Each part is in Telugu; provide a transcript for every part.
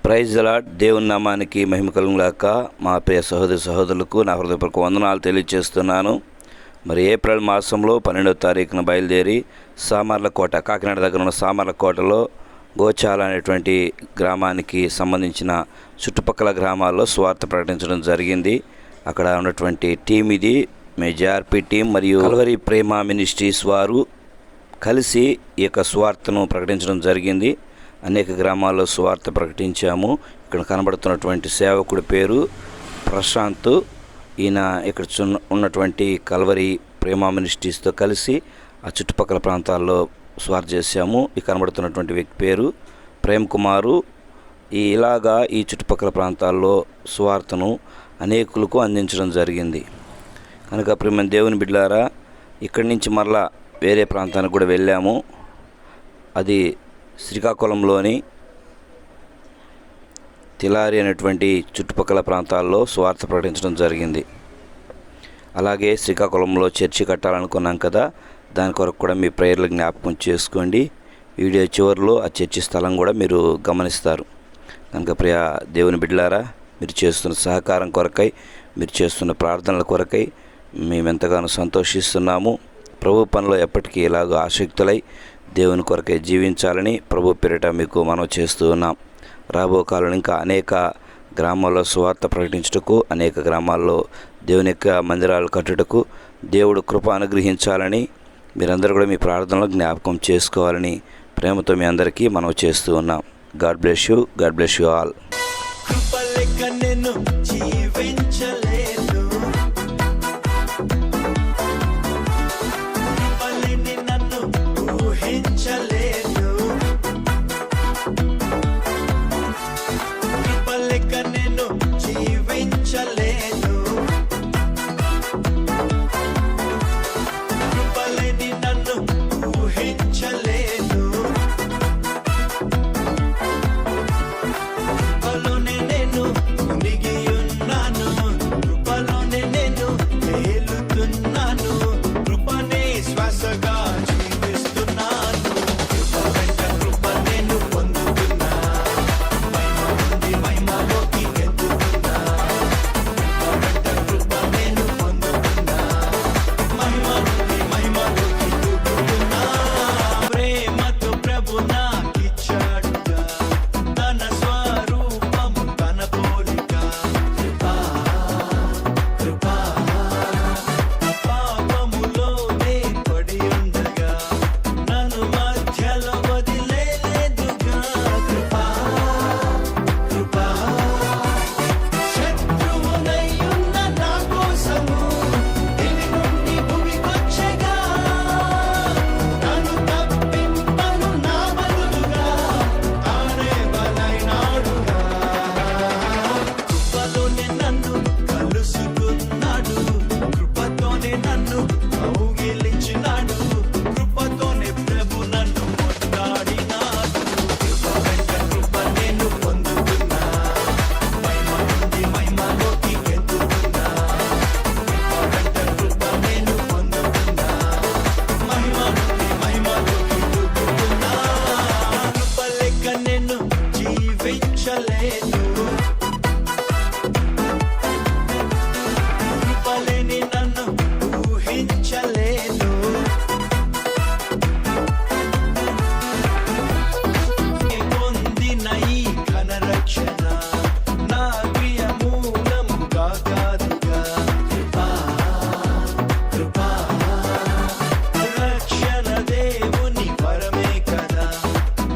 Praise the lord. దేవుని నామానికి మహిమ కలుగుగాక. మా ప్రియ సహోదరులకు నా హృదయపూర్వక వందనాలు తెలియజేస్తున్నాను. మరి ఏప్రిల్ మాసంలో 12వ తారీఖున బయలుదేరి సామర్లకోట, కాకినాడ దగ్గర ఉన్న సామర్లకోటలో గోచాల అనేటువంటి గ్రామానికి సంబంధించిన చుట్టుపక్కల గ్రామాల్లో స్వార్థ ప్రకటించడం జరిగింది. అక్కడ ఉన్నటువంటి టీం ఇది మెజార్పి టీం మరియు కల్వరి ప్రేమ మినిస్ట్రీస్ వారు కలిసి ఈ యొక్క స్వార్థను ప్రకటించడం జరిగింది. అనేక గ్రామాల్లో స్వార్థ ప్రకటించాము. ఇక్కడ కనబడుతున్నటువంటి సేవకుడి పేరు ప్రశాంత్. ఈయన ఇక్కడ ఉన్నటువంటి కల్వరి ప్రేమ మినిస్ట్రీస్తో కలిసి ఆ చుట్టుపక్కల ప్రాంతాల్లో స్వార్థ చేశాము. ఈ కనబడుతున్నటువంటి వ్యక్తి పేరు ప్రేమ్ కుమారు. ఇలాగా ఈ చుట్టుపక్కల ప్రాంతాల్లో స్వార్థను అనేకులకు అందించడం జరిగింది. కనుక ప్రియమైన దేవుని బిడ్డలారా, ఇక్కడి నుంచి మరలా వేరే ప్రాంతానికి కూడా వెళ్ళాము. అది శ్రీకాకుళంలోని తిలారి అనేటువంటి చుట్టుపక్కల ప్రాంతాల్లో స్వార్థ ప్రకటించడం జరిగింది. అలాగే శ్రీకాకుళంలో చర్చి కట్టాలనుకున్నాం కదా, దాని కొరకు కూడా మీ ప్రేయర్లు జ్ఞాపకం చేసుకోండి. వీడియో చివరిలో ఆ చర్చి స్థలం కూడా మీరు గమనిస్తారు. కనుక ప్రియ దేవుని బిడ్డలారా, మీరు చేస్తున్న సహకారం కొరకై, మీరు చేస్తున్న ప్రార్థనల కొరకై మేమెంతగానో సంతోషిస్తున్నాము. ప్రభు పనిలో ఎప్పటికీ ఇలాగ ఆసక్తులై దేవుని కొరకై జీవించాలని ప్రభు పేరిట మీకు మనం చేస్తూ ఉన్నాం. రాబో కాలంలో ఇంకా అనేక గ్రామాల్లో సువార్త ప్రకటించుటకు, అనేక గ్రామాల్లో దేవుని యొక్క మందిరాలు కట్టుటకు దేవుడు కృప అనుగ్రహించాలని మీరందరూ కూడా మీ ప్రార్థనలో జ్ఞాపకం చేసుకోవాలని ప్రేమతో మీ అందరికీ మనం చేస్తూ ఉన్నాం. God bless you. God bless you all.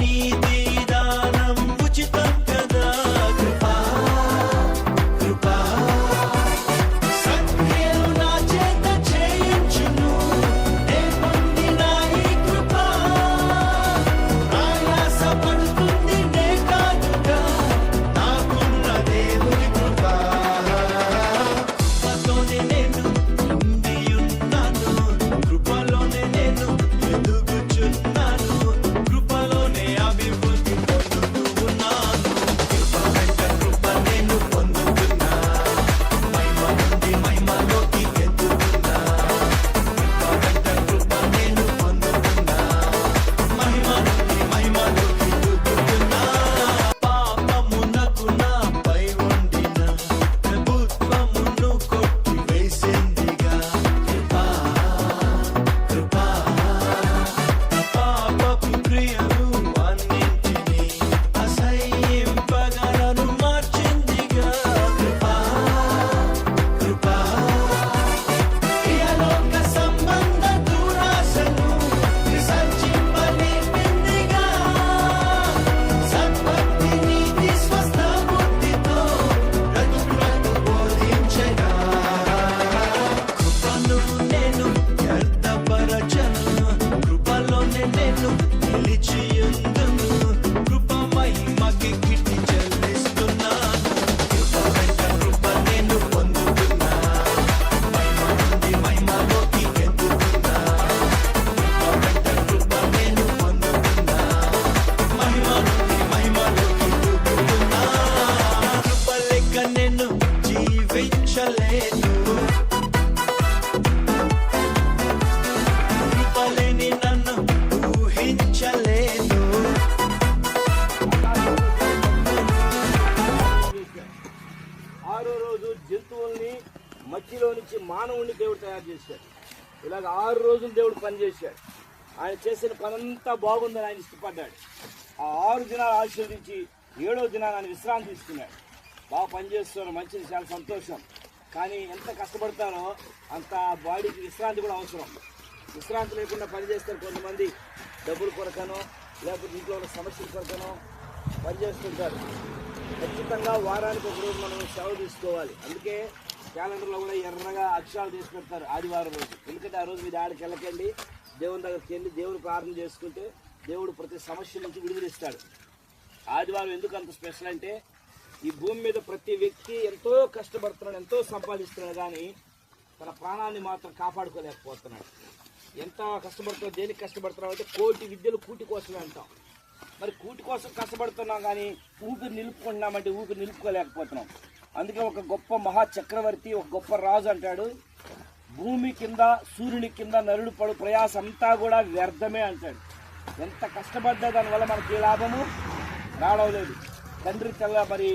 నీతి దానం ఉచితం కదా. కృపా నుంచి మానవుడిని దేవుడు తయారు చేశాడు. ఇలాగ 6 రోజులు దేవుడు పనిచేశాడు. ఆయన చేసిన పనంతా బాగుందని ఆయన ఇష్టపడ్డాడు. ఆ 6 దినాలు ఆశీర్వదించి 7వ దినాన్ని ఆయన విశ్రాంతి తీసుకున్నాడు. బాగా పనిచేస్తున్నారు, మంచిది, చాలా సంతోషం. కానీ ఎంత కష్టపడతారో అంత బాడీకి విశ్రాంతి కూడా అవసరం. విశ్రాంతి లేకుండా పనిచేస్తారు కొంతమంది, డబ్బుల కొరకనో లేకపోతే ఇంట్లో ఉన్న సమస్యల కొరకనో పనిచేస్తుంటారు. ఖచ్చితంగా వారానికి ఒక రోజు మనం సెలవు తీసుకోవాలి. అందుకే క్యాలెండర్లో కూడా ఎర్రగా అక్షరాలు తీసి పెడతారు ఆదివారం రోజు. ఎందుకంటే ఆ రోజు మీరు ఆడికి వెళ్ళకండి, దేవుని దగ్గరికి వెళ్ళి దేవుని ప్రార్థన చేసుకుంటే దేవుడు ప్రతి సమస్య నుంచి విడుదలిస్తాడు. ఆదివారం ఎందుకు అంత స్పెషల్ అంటే, ఈ భూమి మీద ప్రతి వ్యక్తి ఎంతో కష్టపడుతున్నాడు, ఎంతో సంపాదిస్తున్నాడు, కానీ తన ప్రాణాన్ని మాత్రం కాపాడుకోలేకపోతున్నాడు. ఎంత కష్టపడుతున్నావు, దేనికి కష్టపడుతున్నావు అంటే, కోటి విద్యలు కూటి కోసమే అంటాం. మరి కూటి కోసం కష్టపడుతున్నాం కానీ ఊపిరి నిలుపుకుంటున్నామంటే ఊపిరి నిలుపుకోలేకపోతున్నాం. అందుకే ఒక గొప్ప మహా చక్రవర్తి, ఒక గొప్ప రాజు అంటాడు, భూమి కింద సూర్యుని కింద నరుడు పడు ప్రయాసం అంతా కూడా వ్యర్థమే అంటాడు. ఎంత కష్టపడ్డా దానివల్ల మనకి ఏ లాభము రావడం లేదు. తండ్రి మరి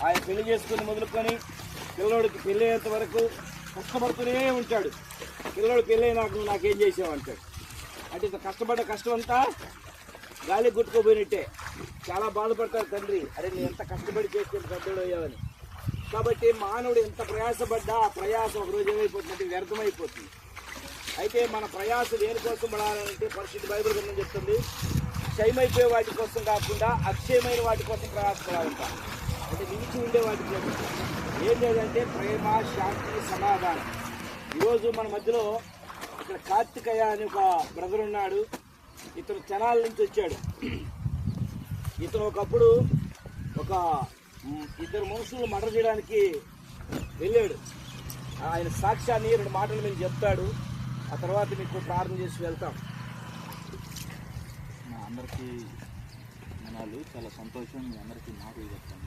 ఆయన పెళ్లి చేసుకుని మొదలుకొని పిల్లోడికి పెళ్ళి అయ్యేంత వరకు కష్టపడుతూనే ఉంటాడు. పిల్లోడు పెళ్ళి అయినాక నాకేం చేసావు అంటాడు. అంటే ఇంత కష్టపడ్డ కష్టం అంతా గాలి గుట్టుకోపోయినట్టే. చాలా బాధపడతాడు తండ్రి, అరే నేను ఎంత కష్టపడి చేస్తే పెద్దోడు అయ్యావని. కాబట్టి మానవుడు ఎంత ప్రయాసపడ్డా ఆ ప్రయాసం ఒకరోజు ఏమైపోతుందంటే వ్యర్థమైపోతుంది. అయితే మన ప్రయాస దేనికోసం పడాలంటే పరిశుద్ధ బైబిల్ గ్రంథం చెప్తుంది, క్షయమైపోయే వాటి కోసం కాకుండా అక్షయమైన వాటి కోసం ప్రయాసపడాలంట. అంటే నిలిచి ఉండే వాటి కోసం. ఏం లేదంటే ప్రేమ, శాంతి, సమాధానం. ఈరోజు మన మధ్యలో ఇక్కడ కార్తికేయ అని ఒక బ్రదర్ ఉన్నాడు. ఇతను తెనాల నుంచి వచ్చాడు. ఇతను ఒకప్పుడు ఒక 2 మనుషులు మర్డర్ చేయడానికి వెళ్ళాడు. ఆయన సాక్ష్యాన్ని 2 మాటలు మేము చెప్తాడు. ఆ తర్వాత మీకు ప్రార్థన చేసి వెళ్తాం. మా అందరికీ మనాలు చాలా సంతోషం. మీ అందరికీ మాటలు చెప్తాను.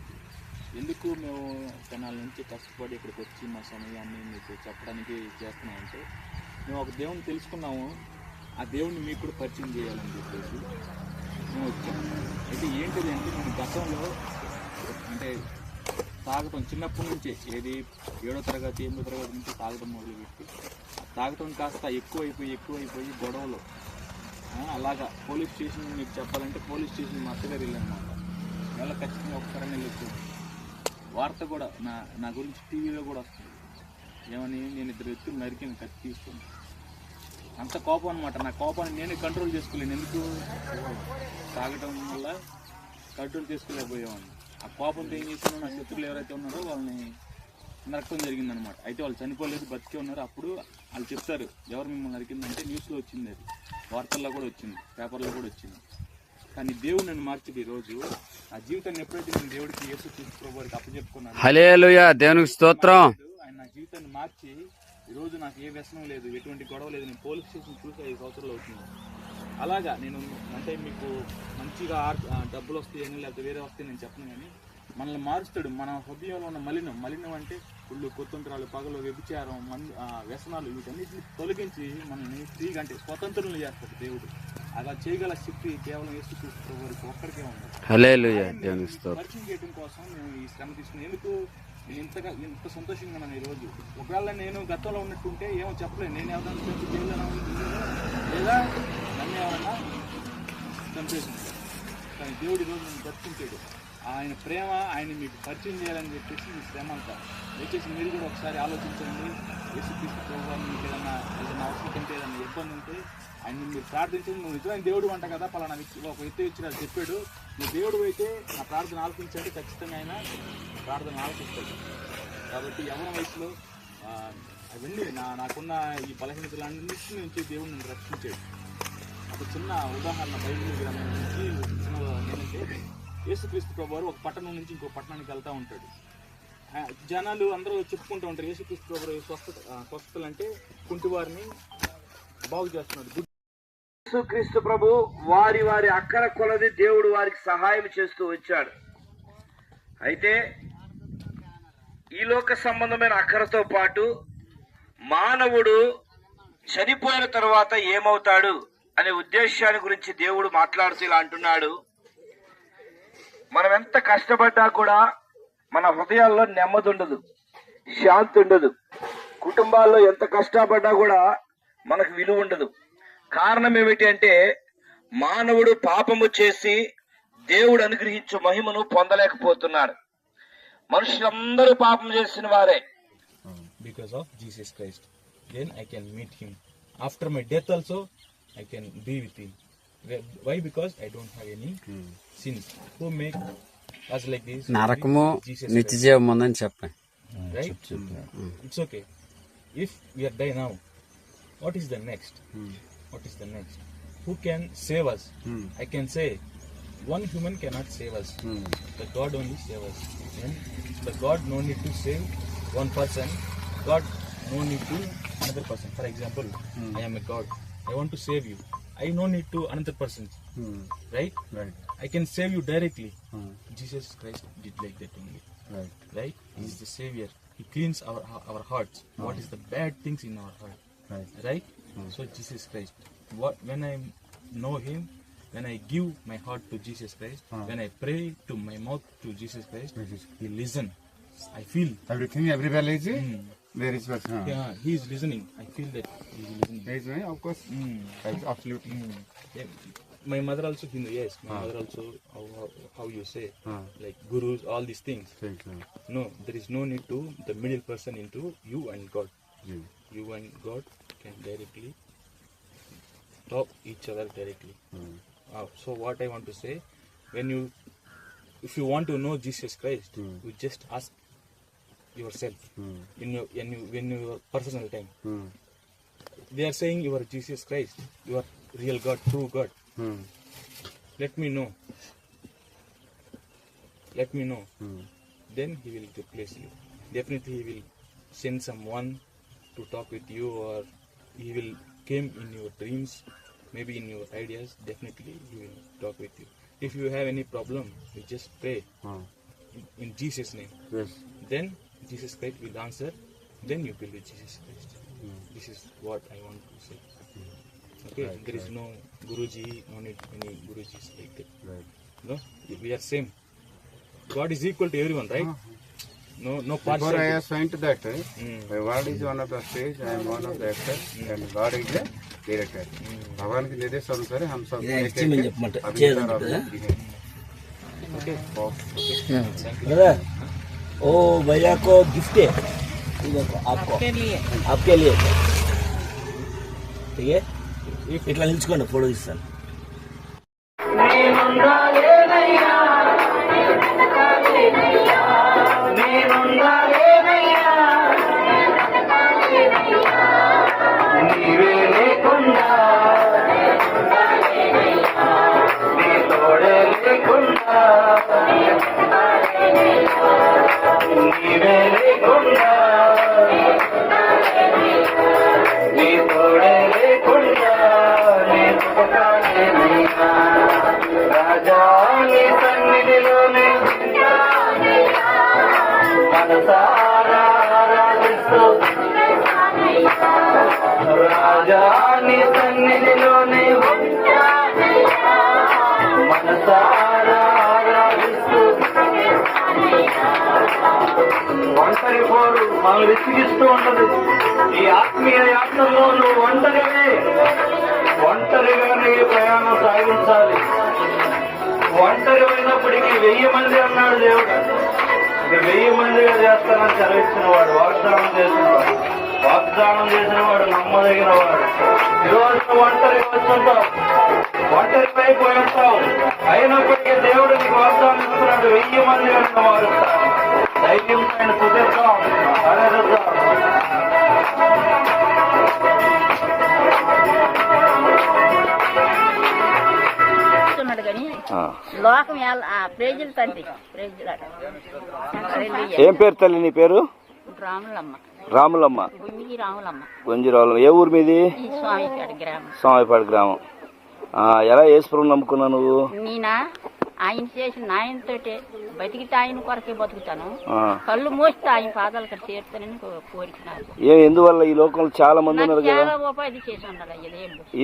ఎందుకు మేము తెనాల నుంచి కష్టపడి ఇక్కడికి వచ్చి మా సమయాన్ని మీకు చెప్పడానికి చేస్తున్నామంటే, మేము ఒక దేవుని తెలుసుకున్నాము, ఆ దేవుడిని మీకు కూడా పరిచయం చేయాలని చెప్పేసి మేము వచ్చాము. అయితే ఏంటిది అంటే, మేము గతంలో అంటే తాగటం చిన్నప్పటి నుంచే, ఏది 7వ తరగతి 8వ తరగతి నుంచి తాగటం మొదలుపెట్టి తాగటం కాస్త ఎక్కువైపోయి గొడవలు, అలాగా పోలీస్ స్టేషన్ మీకు చెప్పాలంటే పోలీస్ స్టేషన్ మా అత్తగారు వెళ్ళానమాట. నెల ఖచ్చితంగా ఒకసారి వెళ్ళొచ్చు. వార్త కూడా నా గురించి టీవీలో కూడా వస్తుంది. ఏమని, నేను 2 వ్యక్తులు నరికిన కత్తి తీసుకుని. అంత కోపం అనమాట. నా కోపాన్ని నేనే కంట్రోల్ చేసుకోలేను. ఎందుకు, తాగటం వల్ల కంట్రోల్ చేసుకోలేకపోయేవాడిని. ఆ కోపంతో ఏం చేశానో, నా శత్రువులు ఎవరైతే ఉన్నారో వాళ్ళని నరకడం జరిగిందనమాట. అయితే వాళ్ళు చనిపోలేదు, బతికే ఉన్నారు. అప్పుడు వాళ్ళు చెప్తారు ఎవరు మిమ్మల్ని నరికిందంటే, న్యూస్లో వచ్చింది, అది వార్తల్లో కూడా వచ్చింది, పేపర్లో కూడా వచ్చింది. కానీ దేవుడు నన్ను మార్చి ఈరోజు ఆ జీవితాన్ని ఎప్పుడైతే నేను దేవుడికి యేసుక్రీస్తు ప్రభువుకి అప్పచెప్పుకున్నాను, హల్లెలూయా, దేవునికి స్తోత్రం. ఆయన నా జీవితాన్ని మార్చి ఈరోజు నాకు ఏ వ్యసనం లేదు, ఎటువంటి గొడవ లేదు. నేను పోలీస్ స్టేషన్ చూసి 5 సంవత్సరాలు అవుతుంది. అలాగా నేను అంటే మీకు మంచిగా డబ్బులు వస్తాయని లేకపోతే వేరే వస్తాయని నేను చెప్పను, కానీ మనల్ని మారుస్తాడు. మన హృదయంలో ఉన్న మలినం అంటే కుళ్ళు, కుతంత్రాలు, పగలు, వ్యభిచారం, వ్యసనాలు, వీటన్నిటిని తొలగించి మనల్ని ఫ్రీగా అంటే స్వతంత్రులను చేస్తాడు దేవుడు. అలా చేయగల శక్తి కేవలం యేసుక్రీస్తు ప్రభువుకి ఒక్కడికే ఉంది. హల్లెలూయా, దేవునికి స్తోత్రం. పరిచయం చేయడం కోసం మేము ఈ శ్రమ తీసుకున్నాం. ఎందుకు నేను ఇంత సంతోషంగా ఉన్నాను ఈరోజు. ఒకవేళ నేను గతంలో ఉన్నట్టుంటే ఏమో చెప్పలేను, నేను ఎవరైనా లేదా నన్ను ఎవరైనా చంపేసింది. కానీ దేవుడు ఈరోజు నన్ను దర్శించాడు. ఆయన ప్రేమ, ఆయన మీకు పరిచయం చేయాలని చెప్పేసి ఈ శ్రమ అంతా దయచేసి మీరు కూడా ఒకసారి ఆలోచించండి. యేసుక్రీస్తు ప్రభువుని మీకు ఏదైనా అవసరం ఉంటే, ఏదైనా ఇబ్బంది ఉంటే ఆయన మీరు ప్రార్థించండి. నువ్వు నిజమైన దేవుడు అంట కదా, పలానా ఒక వ్యక్తి వచ్చి నాకు చెప్పాడు, నువ్వు దేవుడు అయితే నా ప్రార్థన ఆలకించండి, ఖచ్చితంగా ఆయన ప్రార్థన ఆలకిస్తాడు. కాబట్టి యవ్వన వయసులో అవన్నీ నాకున్న ఈ బలహీనతలన్నింటి నుంచి దేవుడు నన్ను రక్షించాడు. ఒక చిన్న ఉదాహరణ బైబిల్ గ్రంథం నుంచి ఏంటంటే, యేసుక్రీస్తు ప్రభువారు ఒక పట్టణం నుంచి ఇంకో పట్టణానికి వెళ్తూ ఉంటాడు. జనాలు అందరూ చెప్పుకుంటూ ఉంటారు, యేసుక్రీస్తు ప్రభువారు స్వస్థతలు అంటే కుంటివారిని బాగు చేస్తున్నాడు. యేసుక్రీస్తు ప్రభు వారి అక్కర కొలది దేవుడు వారికి సహాయం చేస్తూ వచ్చాడు. అయితే ఈ లోక సంబంధమైన అక్కరతో పాటు మానవుడు చనిపోయిన తర్వాత ఏమవుతాడు అనే ఉద్దేశాన్ని గురించి దేవుడు మాట్లాడుతూ ఇలా అంటున్నాడు, మనం ఎంత కష్టపడ్డా కూడా మన హృదయాల్లో నెమ్మది ఉండదు, శాంతి ఉండదు. కుటుంబాల్లో ఎంత కష్టపడ్డా కూడా మనకు విలువ ఉండదు. కారణం ఏమిటి అంటే మానవుడు పాపము చేసి దేవుడు అనుగ్రహించే మహిమను పొందలేకపోతున్నాడు. మనుషులందరూ పాపం చేసిన వారే. Because of Jesus Christ, then I can meet him. After my death also, I can be with him. Why? Because I don't have any sins. Who make us like this? నరకము Jesus నిత్య Christ. జీవం ఉందని చెప్పండి. Right? It's okay. If we are die now, what is the next? What is the next? Who can save us? I can say, one human cannot save us. The God only save us. Then the God no need to save one person. God no need to another person. For example, I am a God. I want to save you. I no need to another person. Right? Right. I can save you directly. Jesus Christ did like that only. Right. Right? He is the Savior. He cleans our hearts. What is the bad things in our heart? Right. Right? So Jesus Christ. When I know Him, when I give my heart to Jesus Christ, when I pray to my mouth to Jesus Christ, He listen. I feel. Everything, everywhere is there is person. Yeah, He is listening. I feel that He is listening. There is way, of course. Absolutely. Yeah. My mother also Hindu. Yes, my mother also. How you say, like gurus, all these things. Thank you. No, there is no need to the middle person into you and God. Yeah. You and God can directly talk each other directly. So what I want to say, if you want to know Jesus Christ, you just ask yourself when your personal time. They are saying you are Jesus Christ, you are real God, true God. Let me know. Then He will replace you. Definitely He will send someone to talk with you, or He will came in your dreams, maybe in your ideas. Definitely He will talk with you. If you have any problem, you just pray in Jesus' name. Yes. Then Jesus Christ will answer. Then you believe Jesus Christ. This is what I want to say. Okay, Right, there is no Guruji, no need any Gurujis like that. Right. No, we are same. God is equal to everyone, right? No Before I partiality. was saying to that, my word is one of the stage, I am one of the actors, and God is the director. भगवान के निर्देश अनुसार हम सब Okay. ब्रदर, ओ भैया को गिफ्ट है, ये देखो आपको, आपके लिए ठीक है. ఇట్లా నిల్చుకోండి, ఫోటో తీస్తాను. రాజాని సన్నిధిలోనే మనసారా ఆరాధిస్తూ ఒంటరి పోరు మనం విసిగిస్తూ ఉంటది. ఈ ఆత్మీయ యాత్రలో నువ్వు ఒంటరిగానే ప్రయాణం సాగించాలి. ఒంటరి అయినప్పటికీ 1000 మంది అన్నాడు దేవుడు. 1000 మందిగా చేస్తానని సెలవిచ్చిన వాడు, వాగ్దానం చేసిన వాడు నమ్మదగిన వాడు. ఈరోజు ఒంటరిగా వచ్చుంటావు, ఒంటరిపైపోయి ఉంటావు, అయినప్పటికీ దేవుడు నీకు వాగ్దానం ఇస్తున్నాడు, 1000 మందిగా మారుస్తాడు. ధైర్యం పైన కుదిర్తాం, అడగద్దాం. లోకం ప్రేజులు తండ్రి ఏం పేరు తల్లి నీ పేరు? రాములమ్మ. రాములమ్మ. గొంజిరావులమ్మ. ఏ ఊరు మీది? స్వామిపేట గ్రామం. స్వామిపేట గ్రామం. ఎలా యేసుప్రభుని నమ్ముకున్నావు నువ్వు? నేనా ఆయన చేసిన ఆయనతోటే బతికితే ఆయన కొరకే బతుకుతాను, కళ్ళు మోస్తే ఆయన పాదాలు ఇక్కడ చేరుతానని కోరిక నాకు. ఎందువల్ల ఈ లోకంలో చాలా మంది ఉన్నారు కదా? చాలా ఉపాధి చేసి ఉండాలి.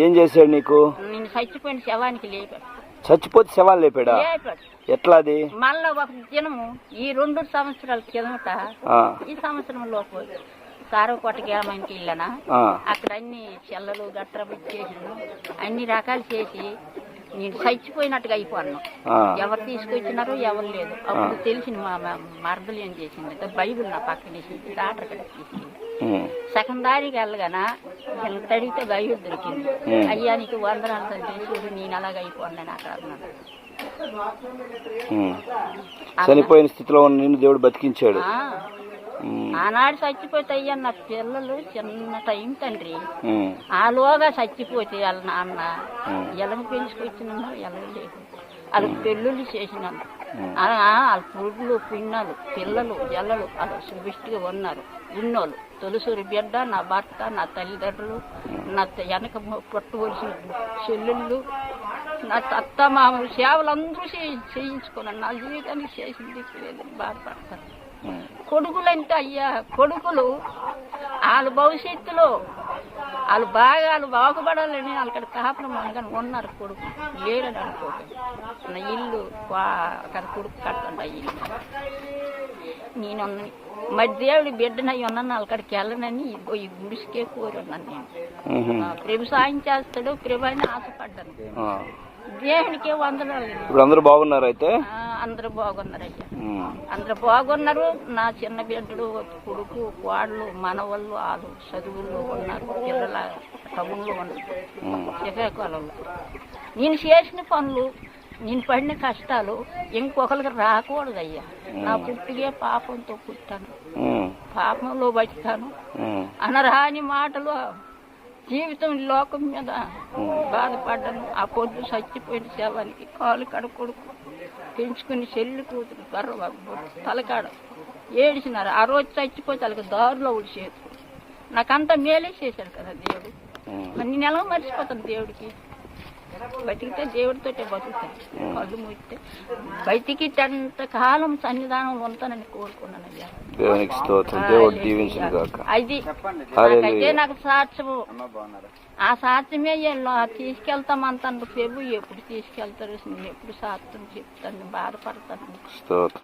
ఏం చేశాడు నీకు? నేను చచ్చిపోయిన శవానికి లేపాడు. చచ్చిపోతే శవాలు లేపాడా? ఎట్లా అది? మళ్ళా ఒక దినము ఈ 2 సంవత్సరాల కిందట ఈ సంవత్సరంలో సారవకోటకి ఏమైనా వెళ్ళానా ఆ, అక్కడ అన్ని చెల్లలు గట్ర చేసాను, అన్ని రకాలు చేసి నేను చచ్చిపోయినట్టుగా అయిపోయాను. ఆ. ఎవరు తీసుకొచ్చినారో ఎవరు లేదు. అప్పుడు తెలిసింది మా మరదలు ఏం చేసింది అంటే బైబిల్ నా పక్కన వేసింది, డాక్టర్ కడ తీసుకెళ్ళి ఉమ్, సెకందారికి వెళ్ళగానా వీళ్ళకి తడిగితే బైబిల్ దొరికింది. అయ్యా నీకు వందనాలు తండ్రి, చూడు నేను అలాగ అయిపోయాను అక్కడ అన్నాడు. ఉమ్. చనిపోయిన స్థితిలో ఉన్న నిన్ను దేవుడు బతికించాడు. ఆ, ఉమ్, ఆనాడు చచ్చిపోతే అయ్యా నా పిల్లలు చిన్న టైం తండ్రి, ఉమ్, ఆలోగా చచ్చిపోతే వాళ్ళ నాన్న ఎలగ పెంచుకొచ్చినాను, ఎలగలేదు వాళ్ళకి పెళ్ళిళ్ళు చేసినాను. వాళ్ళ పురుళ్ళు పిన్నలు పిల్లలు జల్లలు వాళ్ళు సుభిష్టిగా ఉన్నారు. ఉన్నోళ్ళు తొలిసూరి బిడ్డ, నా భర్త, నా తల్లిదండ్రులు, నా వెనక పట్టువలసిన చెల్లెళ్ళు, నా అత్త మామూలు సేవలు అందరూ చేయించుకున్నాను. నా జీవితానికి చేసింది లేదని బాధపడతాను. కొడుకులు అంటే అయ్యా కొడుకులు వాళ్ళ భవిష్యత్తులో వాళ్ళు బాగుపడాలని వాళ్ళక్కడ కాపురం అనగానే ఉన్నారు. కొడుకు లేరని అనుకోకండి. నా ఇల్లు అక్కడ కొడుకు కట్టండి ఆ ఇల్లు. నేను మరి దేవుడి బిడ్డనయ్యి ఉన్నాను, అక్కడికి వెళ్ళనని ఈ గుడిసికే కోరి ఉన్నాను నేను. ప్రభు సాయం చేస్తాడు, ప్రభు అని ఆశపడ్డాను. ఆ. దేవునికే వందనాలు. ఇప్పుడు అందరూ బాగున్నారు అయితే? అందరూ బాగున్నారయ్యా, అందరూ బాగున్నారు. నా చిన్న బిడ్డలు, కొడుకు, కోడలు, మనవాళ్ళు వాళ్ళు చదువుల్లో ఉన్నారు. పిల్లల టౌన్లో ఉన్నారు, శ్రీకాకుళంలో. నేను చేసిన పనులు, నేను పడిన కష్టాలు ఇంకొకరికి రాకూడదయ్యా. నా పుట్టిగే పాపంతో పుట్టాను, పాపంలో బతికాను. అనరాని మాటలు జీవితం లోకం మీద బాధపడ్డాను. ఆ పొద్దు చచ్చిపోయిన శవానికి కాలు కడ కొడుకు పెంచుకుని చెల్లి కూతురు గర్వ తలకాడ ఏడిచినారు. ఆ రోజు చచ్చిపోతే వాళ్ళకి దారిలో ఉడిచేది. నాకంతా మేలే చేశాడు కదా దేవుడు. మరి నేను ఎలా మర్చిపోతాను దేవుడికి? బతికితే దేవుడితోటే బతుకుతాను. కళ్ళు మూస్తే బతికిటంత కాలం సన్నిధానంలో ఉంటానని కోరుకున్నాను అయ్యా. దేవునికి స్తోత్రం. దేవుడు దీవించును గాక. అది నాకైతే నాకు సాక్ష్యము. ఆ సాక్ష్యమే తీసుకెళ్తామంటాను ప్రభు. ఎప్పుడు తీసుకెళ్తారు, నేను ఎప్పుడు సాక్ష్యం చెప్తాను, బాధపడతాను. స్తోత్రం.